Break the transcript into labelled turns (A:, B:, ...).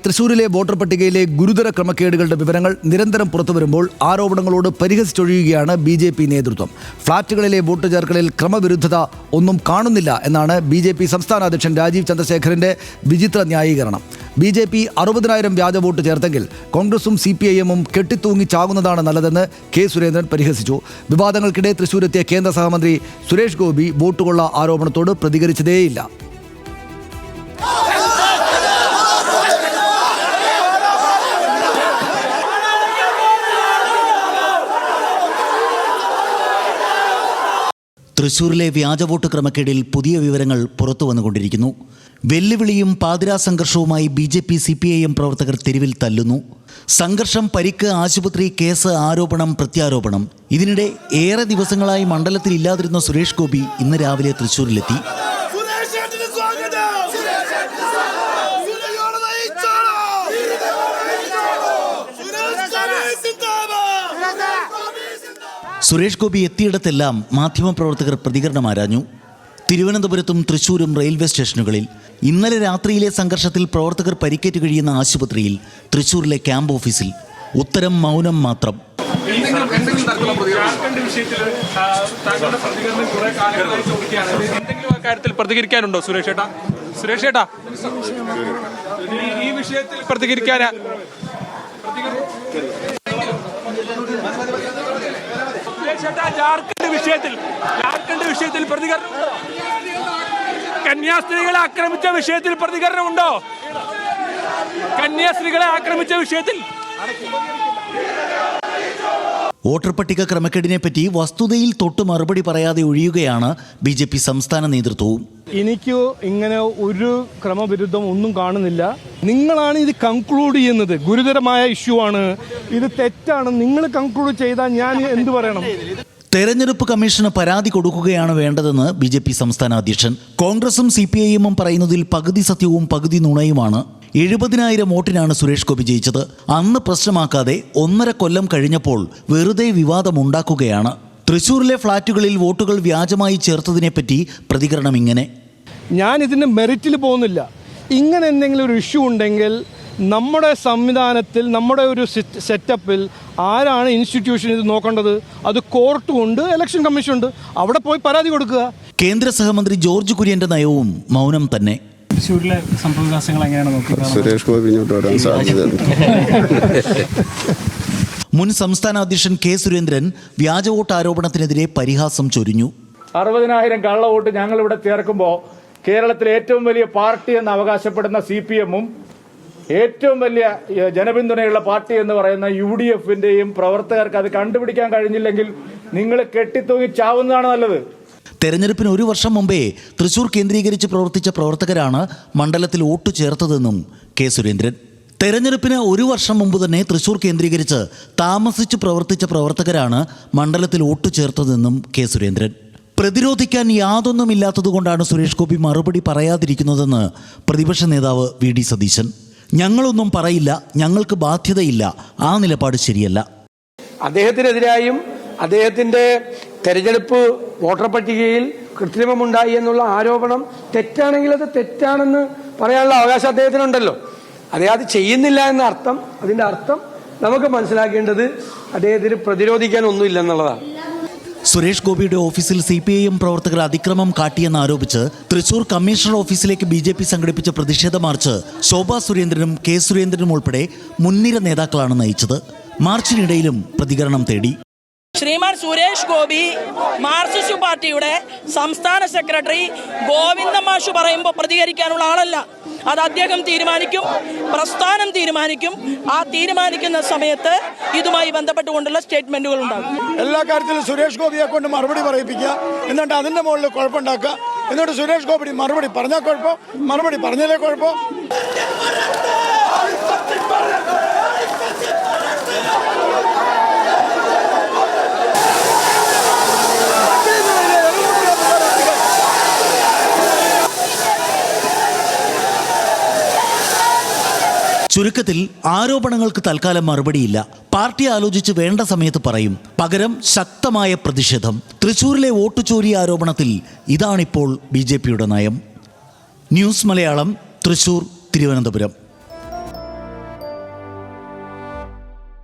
A: തൃശൂരിലെ വോട്ടർ പട്ടികയിലെ ഗുരുതര ക്രമക്കേടുകളുടെ വിവരങ്ങൾ നിരന്തരം പുറത്തുവരുമ്പോൾ ആരോപണങ്ങളോട് പരിഹസിച്ചൊഴിയുകയാണ് BJP നേതൃത്വം. ഫ്ളാറ്റുകളിലെ വോട്ട് ചേർക്കലിൽ ക്രമവിരുദ്ധത ഒന്നും കാണുന്നില്ല എന്നാണ് BJP സംസ്ഥാന അധ്യക്ഷൻ രാജീവ് ചന്ദ്രശേഖറിന്റെ വിചിത്ര ന്യായീകരണം. BJP 60,000 വ്യാജ വോട്ട് ചേർത്തെങ്കിൽ കോൺഗ്രസും CPIM-ഉം കെട്ടിത്തൂങ്ങി ചാകുന്നതാണ് നല്ലതെന്ന് K. സുരേന്ദ്രൻ പരിഹസിച്ചു. വിവാദങ്ങൾക്കിടെ തൃശൂരെത്തിയ കേന്ദ്ര സഹമന്ത്രി സുരേഷ് ഗോപി വോട്ടുകൊള്ള ആരോപണത്തോട് പ്രതികരിച്ചതേയില്ല.
B: തൃശൂരിലെ വ്യാജ വോട്ട് ക്രമക്കേടിൽ പുതിയ വിവരങ്ങൾ പുറത്തു വന്നുകൊണ്ടിരിക്കുന്നു. വെല്ലുവിളിയും പാതിരാ സംഘർഷവുമായി BJP CPIM പ്രവർത്തകർ തെരുവിൽ തല്ലുന്നു. സംഘർഷം, പരിക്ക്, ആശുപത്രി, കേസ്, ആരോപണം, പ്രത്യാരോപണം. ഇതിനിടെ ഏറെ ദിവസങ്ങളായി മണ്ഡലത്തിൽ ഇല്ലാതിരുന്ന സുരേഷ് ഗോപി ഇന്ന് രാവിലെ തൃശൂരിലെത്തി. സുരേഷ് ഗോപി എത്തിയിടത്തെല്ലാം മാധ്യമപ്രവർത്തകർ പ്രതികരണം ആരാഞ്ഞു. തിരുവനന്തപുരത്തും തൃശൂരും റെയിൽവേ സ്റ്റേഷനുകളിൽ ഇന്നലെ രാത്രിയിലെ സംഘർഷത്തിൽ പ്രവർത്തകർ പരിക്കേറ്റ് കഴിയുന്ന ആശുപത്രിയിൽ, തൃശൂരിലെ ക്യാമ്പ് ഓഫീസിൽ ഉത്തരം മൗനം മാത്രം.
C: പ്രതികരിക്കാനുണ്ടോ സുരേഷ് ഏട്ടാ? സുരേഷ് ഏട്ടാ, ഈ വിഷയത്തിൽ പ്രതികരിക്കാനാ? ജാർഖണ്ഡ് വിഷയത്തിൽ പ്രതികരണം, കന്യാസ്ത്രീകളെ ആക്രമിച്ച വിഷയത്തിൽ പ്രതികരണമുണ്ടോ? കന്യാസ്ത്രീകളെ ആക്രമിച്ച വിഷയത്തിൽ
B: വോട്ടർ പട്ടിക ക്രമക്കേടിനെപ്പറ്റി വസ്തുതയിൽ തൊട്ട് മറുപടി പറയാതെ ഒഴിയുകയാണ് BJP സംസ്ഥാന നേതൃത്വവും.
D: എനിക്ക് ഇങ്ങനെ ഒരു ക്രമവിരുദ്ധം ഒന്നും കാണുന്നില്ല. നിങ്ങളാണ് ഇത് കൺക്ലൂഡ് ചെയ്യുന്നത്. ഗുരുതരമായ ഇഷ്യൂ ആണ്, ഇത് തെറ്റാണ്. നിങ്ങൾ കൺക്ലൂഡ് ചെയ്താൽ ഞാൻ എന്ത് പറയണം?
B: തെരഞ്ഞെടുപ്പ് കമ്മീഷന് പരാതി കൊടുക്കുകയാണ് വേണ്ടതെന്ന് BJP സംസ്ഥാന അധ്യക്ഷൻ. കോൺഗ്രസും CPIM-ഉം പറയുന്നതിൽ പകുതി സത്യവും പകുതി നുണയുമാണ്. 70,000 വോട്ടിനാണ് സുരേഷ് ഗോപി ജയിച്ചത്. അന്ന് പ്രശ്നമാക്കാതെ 1.5 കൊല്ലം കഴിഞ്ഞപ്പോൾ വെറുതെ വിവാദമുണ്ടാക്കുകയാണ്. തൃശൂരിലെ ഫ്ളാറ്റുകളിൽ വോട്ടുകൾ വ്യാജമായി ചേർത്തതിനെപ്പറ്റി പ്രതികരണം ഇങ്ങനെ:
D: ഞാൻ ഇതിൻ്റെ മെറിറ്റിൽ പോകുന്നില്ല. ഇങ്ങനെ എന്തെങ്കിലും ഒരു ഇഷ്യൂ ഉണ്ടെങ്കിൽ നമ്മുടെ സംവിധാനത്തിൽ, നമ്മുടെ ഒരു സെറ്റപ്പിൽ ആരാണ് ഇൻസ്റ്റിറ്റ്യൂഷൻ ഇത് നോക്കേണ്ടത്? അത് കോർട്ടുമുണ്ട്, ഇലക്ഷൻ കമ്മീഷനുണ്ട്. അവിടെ പോയി പരാതി കൊടുക്കുക.
B: കേന്ദ്ര സഹമന്ത്രി ജോർജ് കുര്യന്റെ നയവും മൗനം തന്നെ.
E: തൃശ്ശൂരിലെ സംഭവവികാസങ്ങൾ എങ്ങനെയാണ് നോക്കുക?
F: സുരേഷ് ഗോപി ഇങ്ങോട്ട് വരാൻ സാധ്യതയുണ്ട്.
B: മുൻ സംസ്ഥാന അധ്യക്ഷൻ K. സുരേന്ദ്രൻ വ്യാജ വോട്ട് ആരോപണത്തിനെതിരെ പരിഹാസം ചൊരിഞ്ഞു.
G: 60,000 കള്ളവോട്ട് ഞങ്ങളിവിടെ ചേർക്കുമ്പോൾ കേരളത്തിലെ ഏറ്റവും വലിയ പാർട്ടി എന്ന് അവകാശപ്പെടുന്ന CPM-ഉം ഏറ്റവും വലിയ ജനപിന്തുണയുള്ള പാർട്ടി എന്ന് പറയുന്ന UDF-ന്റെയും പ്രവർത്തകർക്ക് അത് കണ്ടുപിടിക്കാൻ കഴിഞ്ഞില്ലെങ്കിൽ നിങ്ങൾ കെട്ടിത്തൂങ്ങി ചാവുന്നതാണ് നല്ലത്.
B: തെരഞ്ഞെടുപ്പിന് 1 വർഷം മുമ്പേ തൃശൂർ കേന്ദ്രീകരിച്ച് പ്രവർത്തിച്ച പ്രവർത്തകരാണ് മണ്ഡലത്തിൽ വോട്ട് ചേർത്തതെന്നും K. സുരേന്ദ്രൻ. തെരഞ്ഞെടുപ്പിന് 1 വർഷം മുമ്പ് തന്നെ തൃശൂർ കേന്ദ്രീകരിച്ച് താമസിച്ച് പ്രവർത്തിച്ച പ്രവർത്തകരാണ് മണ്ഡലത്തിൽ വോട്ട് ചേർത്തതെന്നും K. സുരേന്ദ്രൻ. പ്രതിരോധിക്കാൻ യാതൊന്നുമില്ലാത്തതുകൊണ്ടാണ് സുരേഷ് ഗോപി മറുപടി പറയാതിരിക്കുന്നതെന്ന് പ്രതിപക്ഷ നേതാവ് VD സതീശൻ. ഞങ്ങളൊന്നും പറയില്ല, ഞങ്ങൾക്ക് ബാധ്യതയില്ല, ആ നിലപാട് ശരിയല്ല.
H: അദ്ദേഹത്തിനെതിരായും അദ്ദേഹത്തിന്റെ തെരഞ്ഞെടുപ്പ് വോട്ടർ പട്ടികയിൽ കൃത്രിമമുണ്ടായി എന്നുള്ള ആരോപണം തെറ്റാണെങ്കിൽ അത് തെറ്റാണെന്ന് പറയാനുള്ള അവകാശം അദ്ദേഹത്തിനുണ്ടല്ലോ. അദ്ദേഹം അത് ചെയ്യുന്നില്ല എന്ന അർത്ഥം, അതിന്റെ അർത്ഥം നമുക്ക് മനസ്സിലാക്കേണ്ടത് അദ്ദേഹത്തിന് പ്രതിരോധിക്കാൻ ഒന്നുമില്ലെന്നുള്ളതാണ്.
B: സുരേഷ് ഗോപിയുടെ ഓഫീസിൽ CPIM പ്രവർത്തകർ അതിക്രമം കാട്ടിയെന്നാരോപിച്ച് തൃശൂർ കമ്മീഷണർ ഓഫീസിലേക്ക് BJP സംഘടിപ്പിച്ച പ്രതിഷേധ മാർച്ച് ശോഭാ സുരേന്ദ്രനും K. സുരേന്ദ്രനും ഉൾപ്പെടെ മുൻനിര നേതാക്കളാണ് നയിച്ചത്. മാർച്ചിനിടയിലും പ്രതികരണം തേടി.
I: ശ്രീമാൻ സുരേഷ് ഗോപി മാർക്സിസ്റ്റ് പാർട്ടിയുടെ സംസ്ഥാന സെക്രട്ടറി ഗോവിന്ദ മാഷ് പറയുമ്പോൾ പ്രതികരിക്കാനുള്ള ആളല്ല. അത് അദ്ദേഹം തീരുമാനിക്കും, പ്രസ്ഥാനം തീരുമാനിക്കും. ആ തീരുമാനിക്കുന്ന സമയത്ത് ഇതുമായി ബന്ധപ്പെട്ടുകൊണ്ടുള്ള സ്റ്റേറ്റ്മെന്റുകൾ ഉണ്ടാകും.
J: എല്ലാ കാര്യത്തിലും സുരേഷ് ഗോപിയെ കൊണ്ട് മറുപടി പറയിപ്പിക്കുക, എന്നിട്ട് അതിന്റെ മുകളിൽ കുഴപ്പമുണ്ടാക്കുക. എന്നിട്ട് സുരേഷ് ഗോപി മറുപടി പറഞ്ഞാൽ കുഴപ്പം, മറുപടി പറഞ്ഞാലേ കുഴപ്പം.
B: ചുരുക്കത്തിൽ ആരോപണങ്ങൾക്ക് തൽക്കാലം മറുപടിയില്ല. പാർട്ടി ആലോചിച്ച് വേണ്ട സമയത്ത് പറയും. പകരം ശക്തമായ പ്രതിഷേധം. തൃശൂരിലെ വോട്ട് ചോരി ആരോപണത്തിൽ ഇതാണിപ്പോൾ BJPയുടെ നയം. ന്യൂസ് മലയാളം, തൃശൂർ, തിരുവനന്തപുരം.